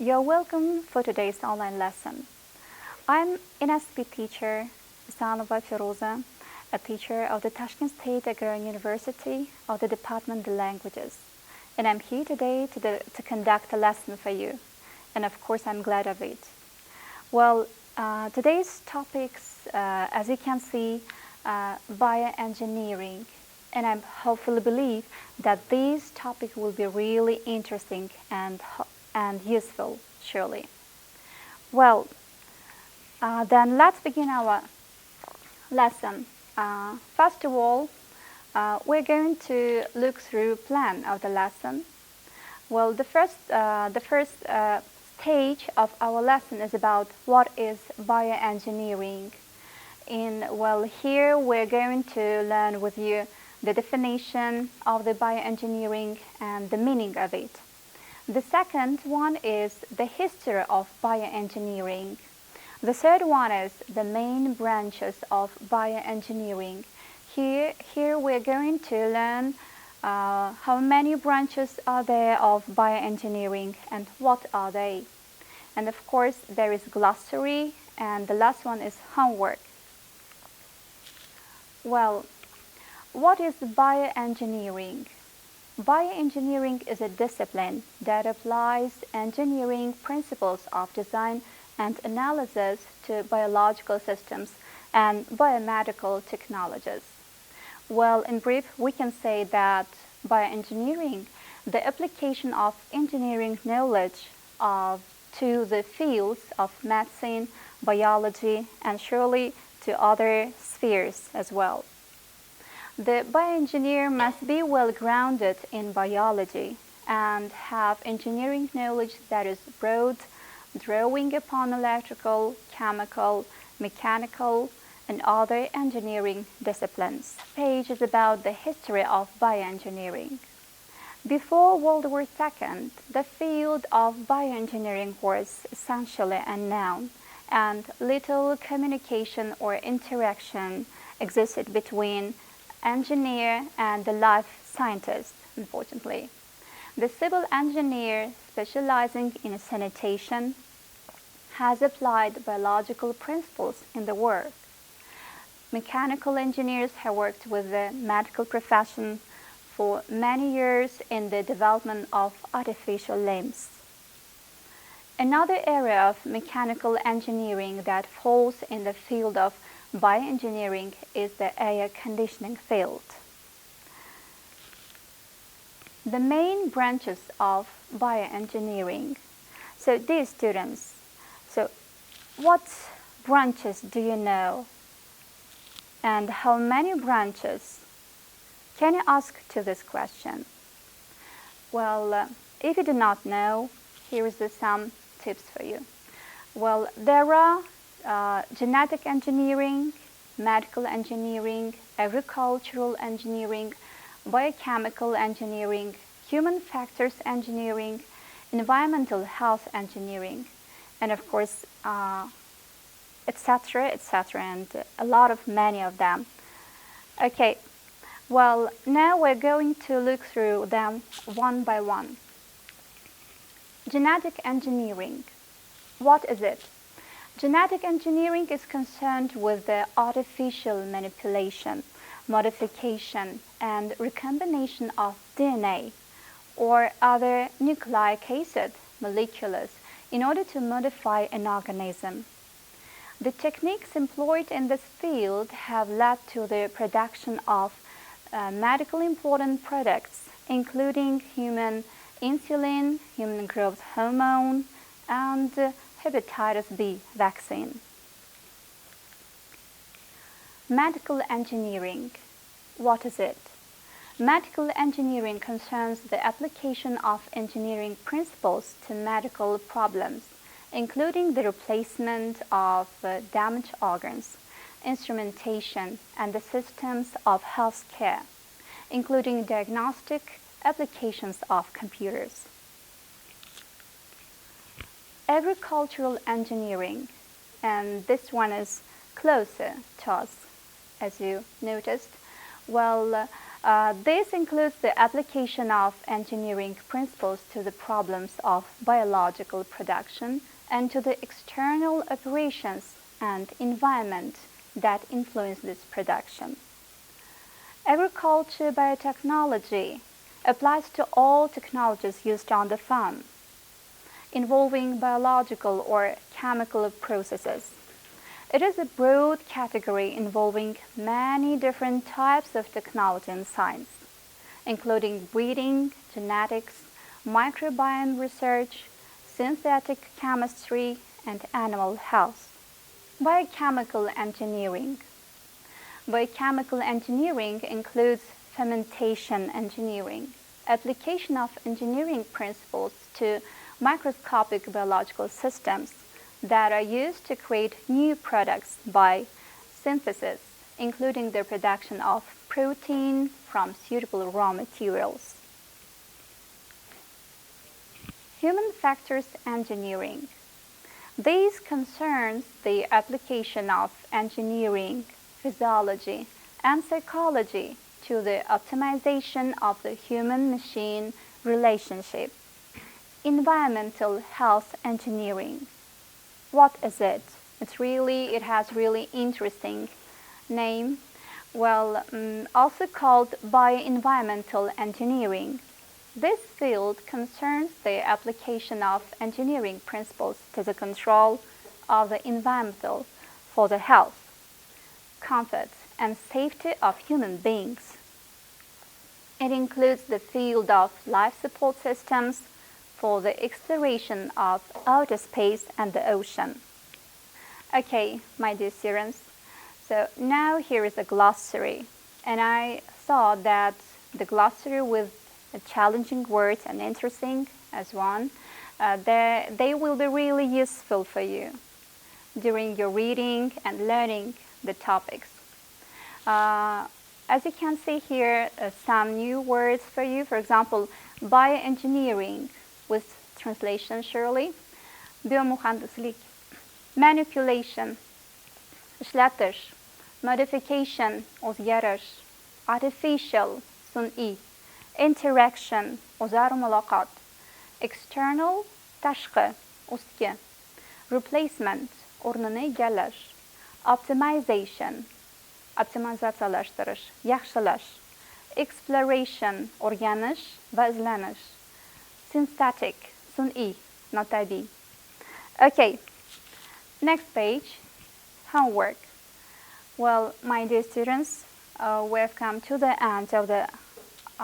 You're welcome for today's online lesson. I'm an SP teacher, Isanova Feruza, a teacher of the Toshkent State Agrar University of the Department of Languages. And I'm here today to conduct a lesson for you. And of course, I'm glad of it. Well, today's topics, as you can see, bioengineering. And I hopefully believe that this topic will be really interesting and useful, surely. Well, then let's begin our lesson. First of all, we're going to look through the plan of the lesson. Well, the first stage of our lesson is about what is bioengineering. Here we're going to learn with you the definition of the bioengineering and the meaning of it. The second one is the history of bioengineering. The third one is the main branches of bioengineering. Here we're going to learn how many branches are there of bioengineering and what are they. And of course there is glossary, and the last one is homework. Well, what is bioengineering? Bioengineering is a discipline that applies engineering principles of design and analysis to biological systems and biomedical technologies. Well, in brief, we can say that bioengineering, the application of engineering knowledge to the fields of medicine, biology, and surely to other spheres as well. The bioengineer must be well grounded in biology and have engineering knowledge that is broad, drawing upon electrical, chemical, mechanical, and other engineering disciplines. This page is about the history of bioengineering. Before World War II, the field of bioengineering was essentially unknown, and little communication or interaction existed between engineer and the life scientist, unfortunately. The civil engineer specializing in sanitation has applied biological principles in the work. Mechanical engineers have worked with the medical profession for many years in the development of artificial limbs. Another area of mechanical engineering that falls in the field of bioengineering is the air conditioning field. The main branches of bioengineering. So dear students, what branches do you know? And how many branches? Can you ask to this question? Well, if you do not know, here is some tips for you. Well, there are genetic engineering, medical engineering, agricultural engineering, biochemical engineering, human factors engineering, environmental health engineering, and of course, etc., and many of them. Okay, well, now we're going to look through them one by one. Genetic engineering. What is it? Genetic engineering is concerned with the artificial manipulation, modification, and recombination of DNA or other nucleic acid molecules in order to modify an organism. The techniques employed in this field have led to the production of medically important products, including human insulin, human growth hormone, and hepatitis B vaccine. Medical engineering. What is it? Medical engineering concerns the application of engineering principles to medical problems, including the replacement of damaged organs, instrumentation, and the systems of health care, including diagnostic applications of computers. Agricultural engineering, and this one is closer to us, as you noticed. Well, This includes the application of engineering principles to the problems of biological production and to the external operations and environment that influence this production. Agriculture biotechnology applies to all technologies used on the farm, involving biological or chemical processes. It is a broad category involving many different types of technology and science, including breeding, genetics, microbiome research, synthetic chemistry, and animal health. Biochemical engineering. Biochemical engineering includes fermentation engineering, application of engineering principles to microscopic biological systems that are used to create new products by synthesis, including the production of protein from suitable raw materials. Human factors engineering. These concerns the application of engineering, physiology, and psychology to the optimization of the human-machine relationship. Environmental health engineering. What is it? It has really interesting name. Well, also called bioenvironmental engineering. This field concerns the application of engineering principles to the control of the environmental for the health, comfort, and safety of human beings. It includes the field of life support systems for the exploration of outer space and the ocean. Okay, my dear students, so now here is a glossary, and I thought that the glossary with challenging words and interesting as one, they will be really useful for you during your reading and learning the topics. As you can see here, some new words for you. For example, bioengineering with translation surely. Biomuhandislik, manipulation, ishlatish, modification, o'zgarish, artificial, sun'iy, interaction, o'zar muloqot, external, tashqi, ustki, replacement, o'rnini egallash, optimization, optimizatsiyalashtirish, yaxshilash, exploration, o'rganish va izlanish, synthetic, sun'iy, notabiiy. Okay, next page, homework. Well, my dear students, we have come to the end of the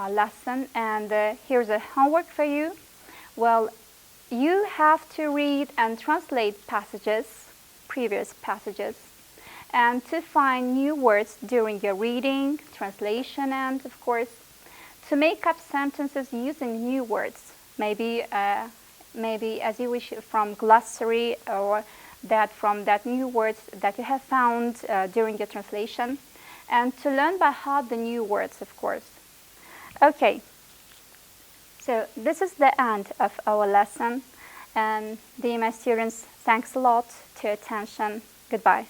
lesson, and here's a homework for you. Well, you have to read and translate passages, previous passages, and to find new words during your reading, translation, and of course, to make up sentences using new words. Maybe as you wish from glossary or from that new words that you have found during your translation, and to learn by heart the new words, of course. Okay, so this is the end of our lesson, and dear my students, thanks a lot to your attention. Goodbye.